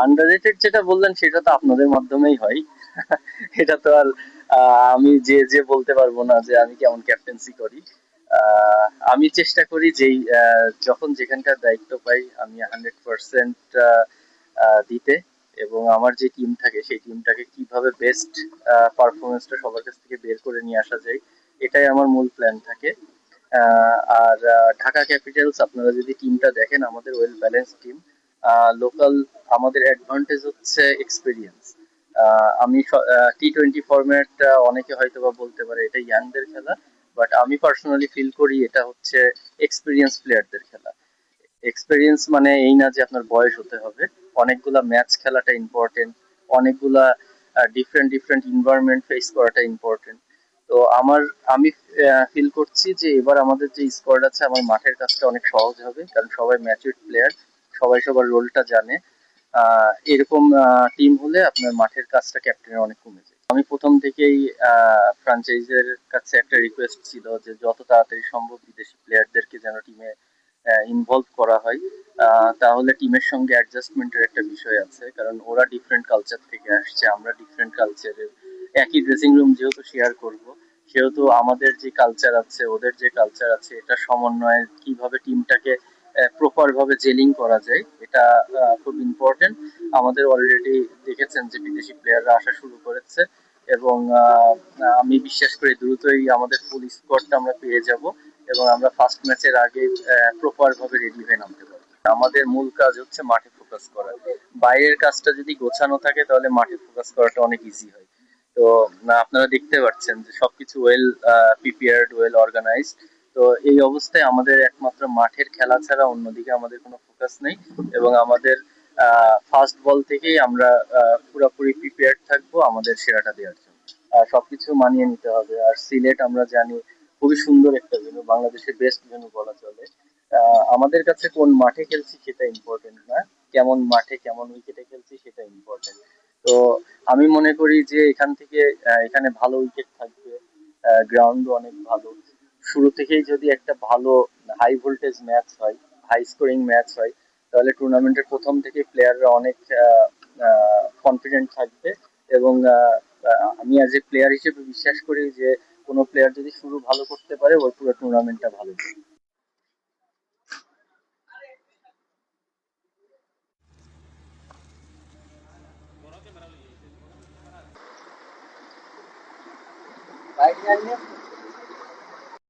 Underrated যেটা বললেন সেটা তো আপনাদের মাধ্যমেই হয়। এটা তো আর আমি যে যে বলতে পারবো না যে আমি কেমন ক্যাপ্টেন্সি করি। আমি চেষ্টা করি যেই যখন যেখানকার দায়িত্ব পাই আমি 100% দিতে, এবং আমার যে টিম থাকে সেই টিমটাকে কিভাবে বেস্ট পারফরমেন্সটা সবার কাছ থেকে বের করে নিয়ে আসা যায়, এটাই আমার মূল প্ল্যান থাকে। আর ঢাকা ক্যাপিটালস আপনারা যদি টিমটা দেখেন, আমাদের ওয়েল ব্যালেন্স টিম। লোকাল আমাদের অ্যাডভান্টেজ হচ্ছে এক্সপিরিয়েন্স। আমি টি-20 ফরম্যাট, অনেকে হয়তো বা বলতে পারে এটা ইয়াংদের খেলা, বাট আমি পার্সোনালি ফিল করি এটা হচ্ছে এক্সপিরিয়েন্স প্লেয়ারদের খেলা। এক্সপিরিয়েন্স মানে এই না যে আপনার বয়স হতে হবে, অনেকগুলা ম্যাচ খেলাটা ইম্পর্টেন্ট, অনেকগুলা ডিফারেন্ট ডিফারেন্ট এনভায়রনমেন্ট ফেস করাটা ইম্পর্টেন্ট। তো আমি ফিল করছি যে এবার আমাদের যে স্কোয়াড আছে, আমার মাঠের কাজটা অনেক সহজ হবে, কারণ সবাই ম্যাচুরড প্লেয়ার, সবাই সবার রোলটা জানে। এরকম টিম হলে আপনার মাঠের কাজটা ক্যাপ্টেনের অনেক কমে যায়। আমি প্রথম থেকেই ফ্র্যাঞ্চাইজের কাছে একটা রিকোয়েস্ট ছিল যে যত তাড়াতাড়ি সম্ভব বিদেশি প্লেয়ারদেরকে যেন টিমে ইনভলভ করা হয়। তাহলে টিমের সঙ্গে অ্যাডজাস্টমেন্টের একটা বিষয় আছে, কারণ ওরা ডিফারেন্ট কালচার থেকে আসছে, আমরা ডিফারেন্ট কালচারের। একই ড্রেসিং রুম যেহেতু শেয়ার করব, সেহেতু আমাদের যে কালচার আছে ওদের যে কালচার আছে, এটা সমন্বয়ে কিভাবে টিমটাকে প্রপার ভাবে জেলিং করা যায়, এটা খুব ইম্পর্টেন্ট। আমাদের অলরেডি দেখেছেন যে বিদেশি প্লেয়াররা আসা শুরু করেছে, এবং আমি বিশ্বাস করি দ্রুতই আমাদের ফুল স্কোয়াডটা আমরা পেয়ে যাব, এবং আমরা ফার্স্ট ম্যাচের আগে প্রপার ভাবে রেডি হয়ে নামতে পারবো। আমাদের মূল কাজ হচ্ছে মাঠে ফোকাস করা। বাইরের কাজটা যদি গোছানো থাকে তাহলে মাঠে ফোকাস করাটা অনেক ইজি হয়। তো আপনারা দেখতে পাচ্ছেন যে সবকিছু ওয়েল প্রিপেয়ার্ড, ওয়েল অর্গানাইজড। তো এই অবস্থায় আমাদের একমাত্র মাঠের খেলা ছাড়া অন্যদিকে আমাদের কোনো ফোকাস নেই, এবং আমাদের ফার্স্ট বল থেকেই আমরা পুরোপুরি প্রিপেয়ার্ড থাকবো আমাদের সেরাটা দেওয়ার জন্য। সবকিছু মানিয়ে নিতে হবে। আর সিলেট আমরা জানি খুবই সুন্দর একটা ভেন্যু, বাংলাদেশের বেস্ট ভেন্যু বলা চলে। আমাদের কাছে কোন মাঠে খেলছি সেটা ইম্পর্টেন্ট না, কেমন মাঠে কেমন উইকেটে খেলছি সেটা ইম্পর্টেন্ট। তো আমি মনে করি যে এখান থেকে এখানে ভালো উইকেট থাকবে, গ্রাউন্ডও অনেক ভালো। শুরু থেকেই যদি একটা ভালো হাই ভোল্টেজ ম্যাচ হয়, হাই স্কোরিং ম্যাচ হয়, তাহলে টুর্নামেন্টের প্রথম থেকে প্লেয়াররা অনেক কনফিডেন্ট থাকবে। এবং আমি অ্যাজ এ প্লেয়ার হিসেবে বিশ্বাস করি যে কোনো প্লেয়ার যদি শুরু ভালো করতে পারে, ওর পুরো টুর্নামেন্টটা ভালো যাবে।